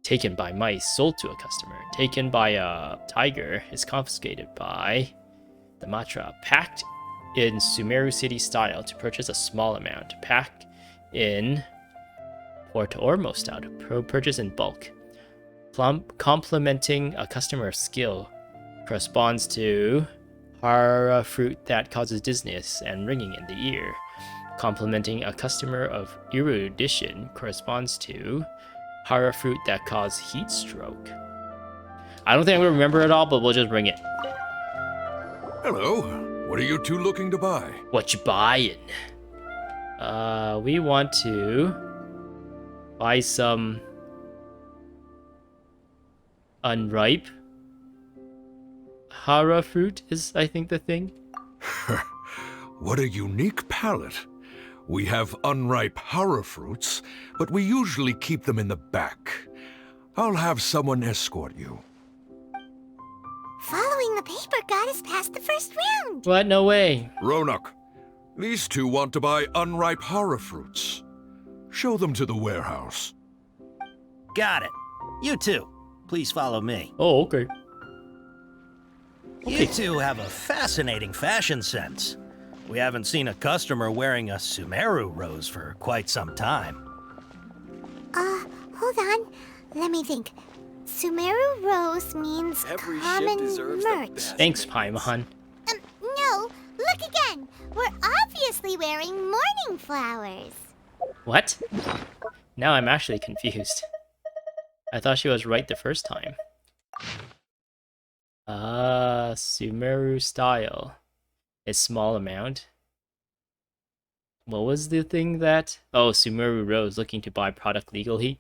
Taken by mice, sold to a customer. Taken by a tiger is confiscated by the matra. Packed in Sumeru City style to purchase a small amount. Pack in Port Ormo style to purchase in bulk. Complementing a customer's skill corresponds to hara fruit that causes dizziness and ringing in the ear. Complementing a customer of erudition corresponds to hara fruit that causes heat stroke. I don't think I'm gonna remember it all, but we'll just bring it. Hello. What are you two looking to buy? What you buying? We want to buy some unripe hara fruit is, I think, the thing. What a unique palate. We have unripe hara fruits, but we usually keep them in the back. I'll have someone escort you. Following the paper got us past the first round. What? No way. Ronak, these two want to buy unripe hara fruits. Show them to the warehouse. Got it. You two, please follow me. Oh, okay. You two have a fascinating fashion sense. We haven't seen a customer wearing a Sumeru rose for quite some time. Hold on. Let me think. Sumeru rose means common merch. Thanks, Paimon. No. Look again. We're obviously wearing morning flowers. What? Now I'm actually confused. I thought she was right the first time. Sumeru style. A small amount. What was the thing that... Oh, Sumeru Rose looking to buy product legally?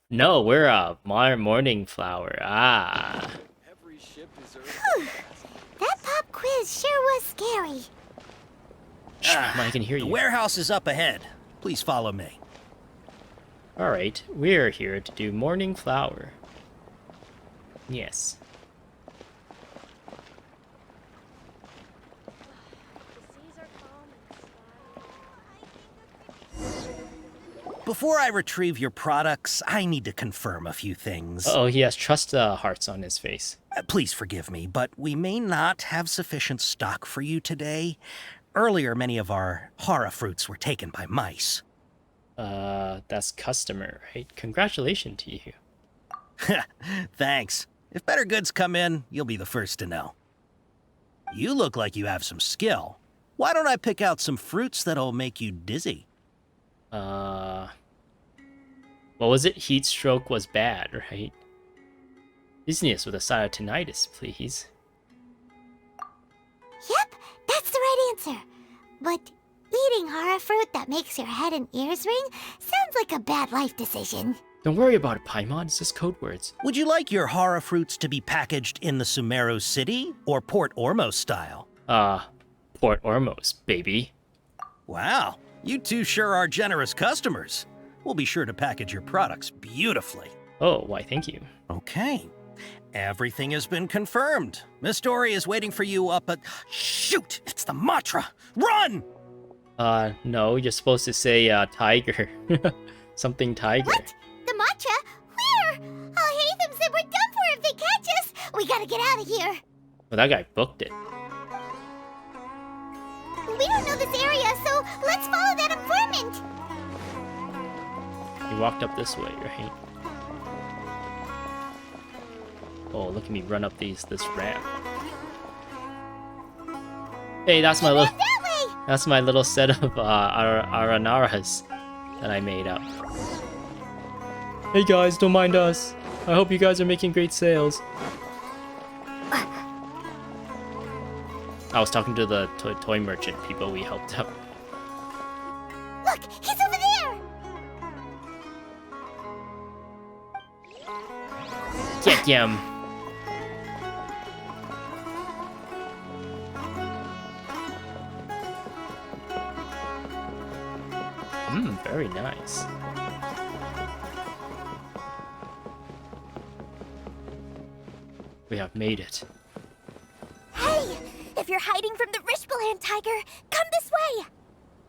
No, we're a morning flower. Ah. That pop quiz sure was scary. I can hear you. The warehouse is up ahead. Please follow me. Alright, we're here to do Morning Flower. Yes. Before I retrieve your products, I need to confirm a few things. Oh, he has trust hearts on his face. Please forgive me, but we may not have sufficient stock for you today. Earlier, many of our hara fruits were taken by mice. That's customer, right? Congratulations to you. Thanks. If better goods come in, you'll be the first to know. You look like you have some skill. Why don't I pick out some fruits that'll make you dizzy? What was it? Heat stroke was bad, right? Dizziness with a side of tinnitus, please. Yep, that's the right answer. But eating hara fruit that makes your head and ears ring sounds like a bad life decision. Don't worry about it, Paimon. It's just code words. Would you like your hara fruits to be packaged in the Sumeru City or Port Ormos style? Port Ormos, baby. Wow, you two sure are generous customers. We'll be sure to package your products beautifully. Oh, why, thank you. Okay. Everything has been confirmed. Miss Dori is waiting for you up at... Shoot! It's the Matra! Run! No, you're supposed to say, tiger. Something tiger. What? The Matra? Where? Alhaithem said we're done for if they catch us. We gotta get out of here. Well, that guy booked it. We don't know this area, so let's follow that informant. He walked up this way, right? Oh, look at me run up this ramp. Hey, that's my little... That's my little set of Aranaras that I made up. Hey guys, don't mind us. I hope you guys are making great sales. I was talking to the toy merchant people we helped out. Look, he's over there! Get him! Very nice. We have made it. Hey! If you're hiding from the Rishbalan tiger, come this way!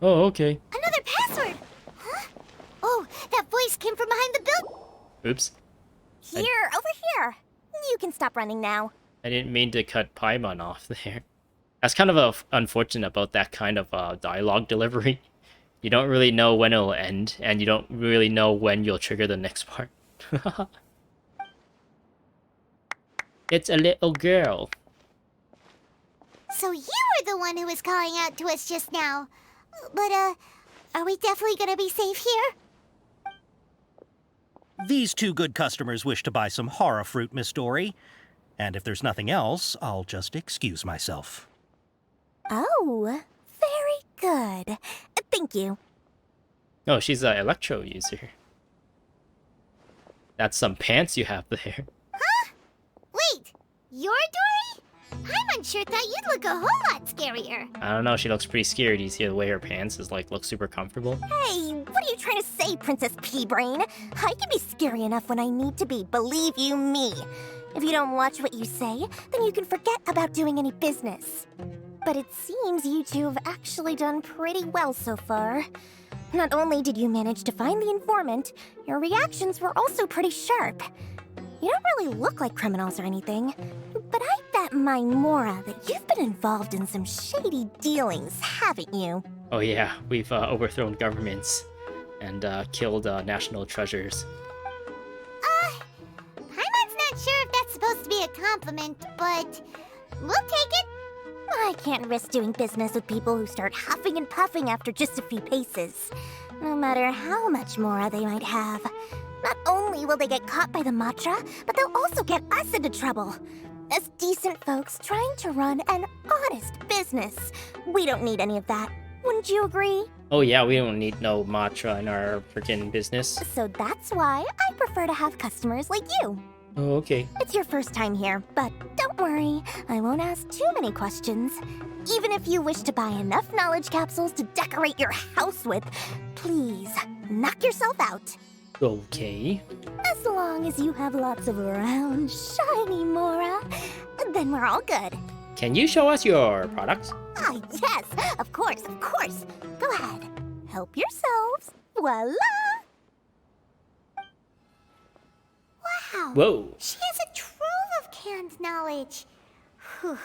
Oh, okay. Another password! Huh? Oh, that voice came from behind the building! Oops. Here, over here! You can stop running now. I didn't mean to cut Paimon off there. That's kind of unfortunate about that kind of dialogue delivery. You don't really know when it'll end, and you don't really know when you'll trigger the next part. It's a little girl. So you were the one who was calling out to us just now. But, are we definitely gonna be safe here? These two good customers wish to buy some hara fruit, Miss Dori. And if there's nothing else, I'll just excuse myself. Oh, very good. Thank you. Oh, she's an electro user. That's some pants you have there. Huh? Wait, you're Dori? Paimon sure thought you'd look a whole lot scarier. I don't know, she looks pretty scared. You see the way her pants is look super comfortable. Hey, what are you trying to say, Princess Pea-Brain? I can be scary enough when I need to be, believe you me. If you don't watch what you say, then you can forget about doing any business. But it seems you two have actually done pretty well so far. Not only did you manage to find the informant, your reactions were also pretty sharp. You don't really look like criminals or anything, but I bet my Mora that you've been involved in some shady dealings, haven't you? Oh yeah, we've overthrown governments and killed national treasures. Paimon's not sure if that's supposed to be a compliment, but we'll take it. I can't risk doing business with people who start huffing and puffing after just a few paces, no matter how much Mora they might have. Not only will they get caught by the Matra, but they'll also get us into trouble. As decent folks trying to run an honest business, we don't need any of that. Wouldn't you agree? Oh yeah, we don't need no Matra in our freaking business. So that's why I prefer to have customers like you. Oh, okay. It's your first time here, but don't worry, I won't ask too many questions. Even if you wish to buy enough knowledge capsules to decorate your house with, please, knock yourself out. Okay. As long as you have lots of round, shiny Mora, then we're all good. Can you show us your products? Ah, yes, of course, of course. Go ahead. Help yourselves. Voila! Wow. Whoa. She has a trove of canned knowledge. Whew.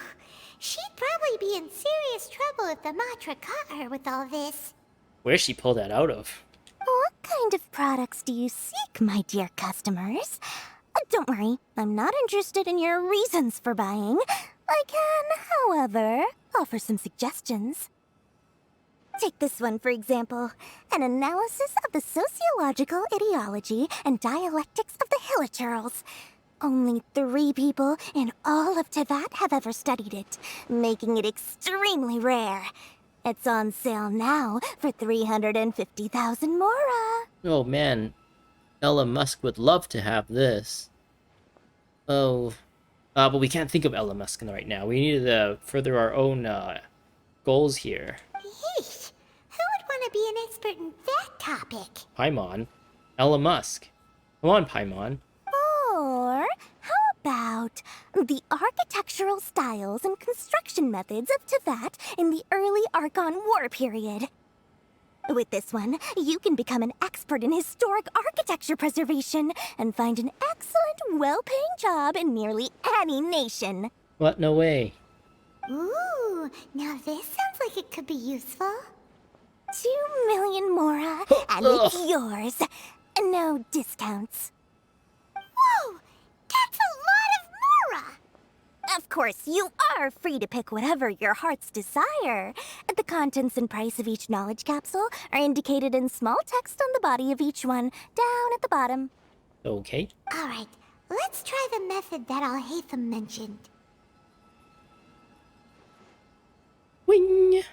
She'd probably be in serious trouble if the Matra caught her with all this. Where'd she pull that out of? What kind of products do you seek, my dear customers? Don't worry, I'm not interested in your reasons for buying. I can, however, offer some suggestions. Take this one, for example. An analysis of the sociological ideology and dialectics of the Hilichurls. Only 3 people in all of Teyvat have ever studied it, making it extremely rare. It's on sale now for 350,000 Mora. Oh man, Elon Musk would love to have this. Oh, but we can't think of Elon Musk right now. We need to further our own goals here. Yeesh. Who would want to be an expert in that topic? Paimon, Elon Musk. Come on, Paimon. Or how about the architectural styles and construction methods of Teyvat in the early Archon War period? With this one, you can become an expert in historic architecture preservation and find an excellent, well-paying job in nearly any nation. What? No way. Ooh, now this sounds like it could be useful. 2 million Mora, and it's yours. No discounts. Whoa! That's a lot of Mora! Of course, you are free to pick whatever your heart's desire. The contents and price of each knowledge capsule are indicated in small text on the body of each one, down at the bottom. Okay. Alright, let's try the method that Alhaithem mentioned. Wing!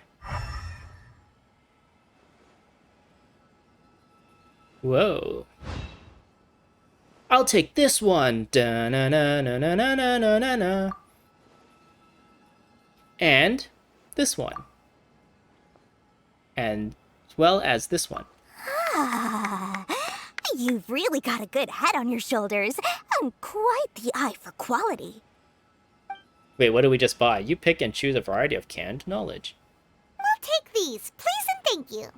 Whoa. I'll take this one. Da-na-na-na-na-na-na-na-na. And this one. And as well as this one. Ah, you've really got a good head on your shoulders, and quite the eye for quality. Wait, what do we just buy? You pick and choose a variety of canned knowledge. We'll take these, please and thank you.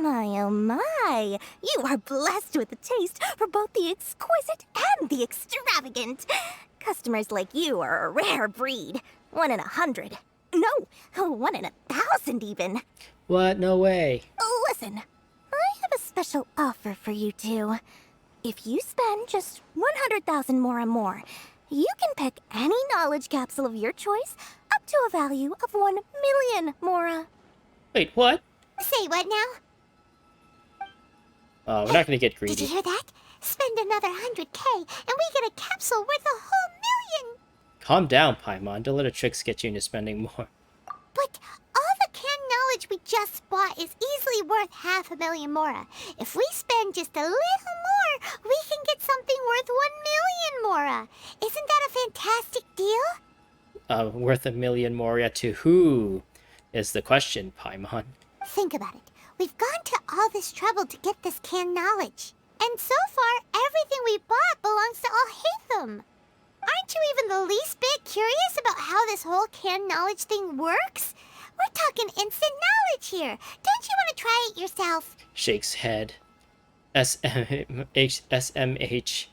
My oh my, you are blessed with a taste for both the exquisite and the extravagant. Customers like you are a rare breed. 1 in 100. No, 1 in 1,000 even. What? No way. Listen, I have a special offer for you two. If you spend just 100,000 more, you can pick any knowledge capsule of your choice up to a value of 1 million Mora. Wait, what? Say what now? We're not gonna get greedy. Did you hear that? Spend another 100K and we get a capsule worth a whole million! Calm down, Paimon. Don't let her tricks get you into spending more. But all the canned knowledge we just bought is easily worth 500,000 Mora. If we spend just a little more, we can get something worth 1 million Mora. Isn't that a fantastic deal? Worth 1 million Moria to who is the question, Paimon. Think about it. We've gone to all this trouble to get this canned knowledge. And so far, everything we bought belongs to Alhaithem. Aren't you even the least bit curious about how this whole canned knowledge thing works? We're talking instant knowledge here. Don't you want to try it yourself? Shakes head. SMH.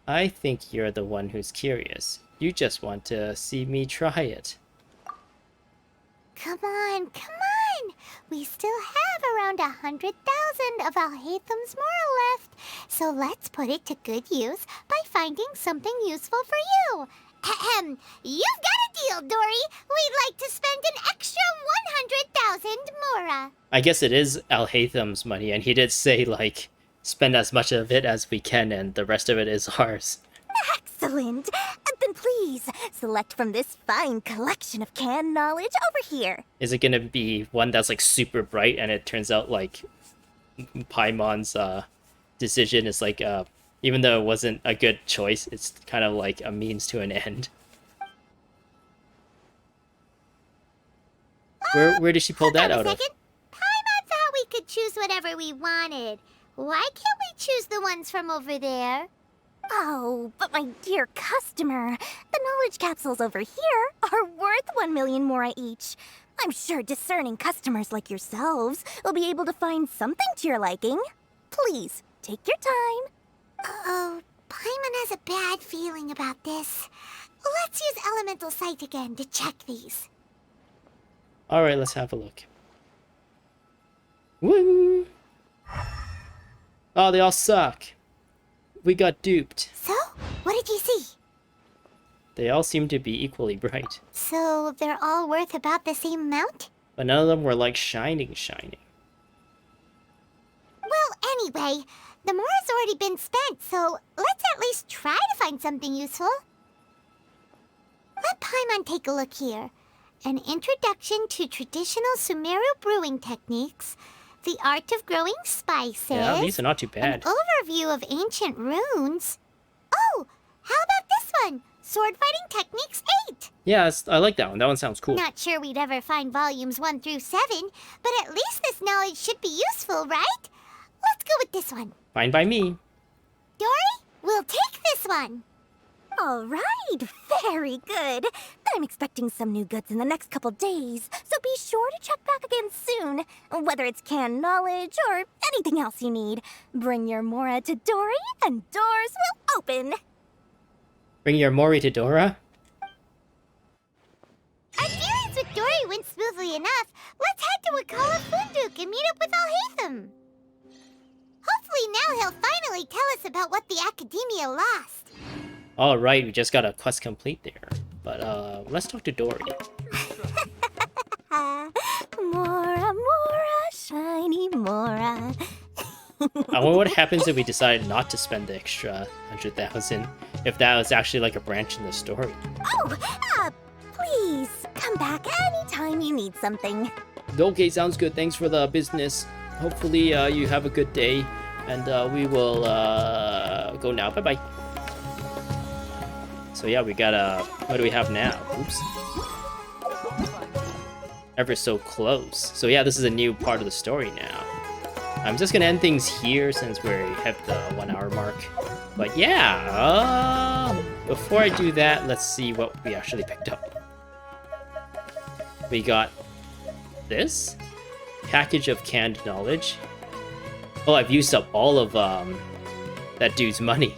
I think you're the one who's curious. You just want to see me try it. Come on, come on. We still have around 100,000 of Alhaithem's Mora left. So let's put it to good use by finding something useful for you. Ahem. You've got a deal, Dori. We'd like to spend an extra 100,000 Mora. I guess it is Alhaithem's money, and he did say, like, spend as much of it as we can, and the rest of it is ours. Excellent. Then please, select from this fine collection of canned knowledge over here. Is it gonna be one that's, like, super bright, and it turns out, like, Paimon's, decision is, like, even though it wasn't a good choice, it's kind of like a means to an end. Where did she pull that out of? Paimon thought we could could choose whatever we wanted. Why can't we choose the ones from over there? Oh, but my dear customer, the knowledge capsules over here are worth 1 million Mora each. I'm sure discerning customers like yourselves will be able to find something to your liking. Please, take your time. Oh, Paimon has a bad feeling about this. Let's use Elemental Sight again to check these. Alright, let's have a look. Woo! Oh, they all suck. We got duped. So, what did you see? They all seem to be equally bright. So, they're all worth about the same amount? But none of them were like shining. Well, anyway, the Mora's already been spent, so let's at least try to find something useful. Let Paimon take a look here. An introduction to traditional Sumeru brewing techniques, the art of growing spices. Yeah, these are not too bad. An overview of ancient runes. Oh, how about this one? Sword Fighting Techniques 8. Yeah, I like that one. That one sounds cool. Not sure we'd ever find volumes 1 through 7, but at least this knowledge should be useful, right? Let's go with this one. Fine by me. Dori, we'll take this one. All right, very good. I'm expecting some new goods in the next couple days, so be sure to check back again soon. Whether it's canned knowledge or anything else you need, bring your Mora to Dori and doors will open. Bring your Mori to Dora? Our dealings with Dori went smoothly enough. Let's head to Wakala Funduk and meet up with Alhaithem. Hopefully now he'll finally tell us about what the Akademiya lost. Alright, we just got a quest complete there. But, let's talk to Dori. Mora, Mora, shiny Mora. I wonder what happens if we decide not to spend the extra 100,000. If that was actually like a branch in the story. Oh, please, come back anytime you need something. Okay, sounds good. Thanks for the business. Hopefully you have a good day. And we will go now. Bye-bye. So yeah, we got what do we have now? Oops. Ever so close. So yeah, this is a new part of the story now. I'm just gonna end things here since we're at the 1 hour mark. But yeah, before I do that, let's see what we actually picked up. We got this package of canned knowledge. Oh, I've used up all of that dude's money.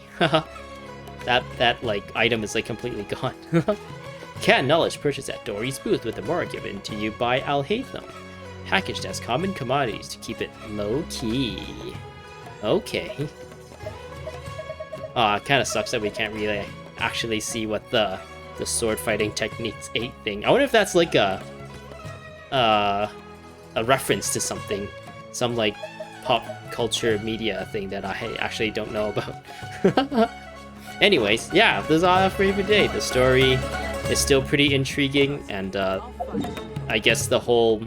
that like item is like completely gone. Canned knowledge purchased at Dori's booth with the Mora given to you by Alhaithem. Packaged as common commodities to keep it low-key. Okay. It kind of sucks that we can't really actually see what the sword fighting techniques 8 thing. I wonder if that's like a reference to some like pop culture media thing that I actually don't know about. Anyways, yeah, this is all I have for you today. The story is still pretty intriguing, and I guess the whole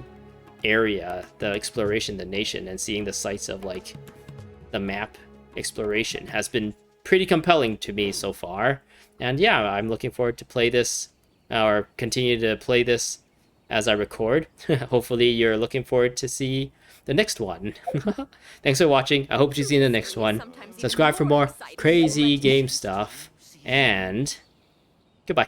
area, the exploration, the nation, and seeing the sights of like the map exploration has been pretty compelling to me so far. And yeah, I'm looking forward to play this or continue to play this as I record. Hopefully you're looking forward to see the next one. Thanks for watching. I hope to see you in the next one. Subscribe for more crazy game stuff, and goodbye.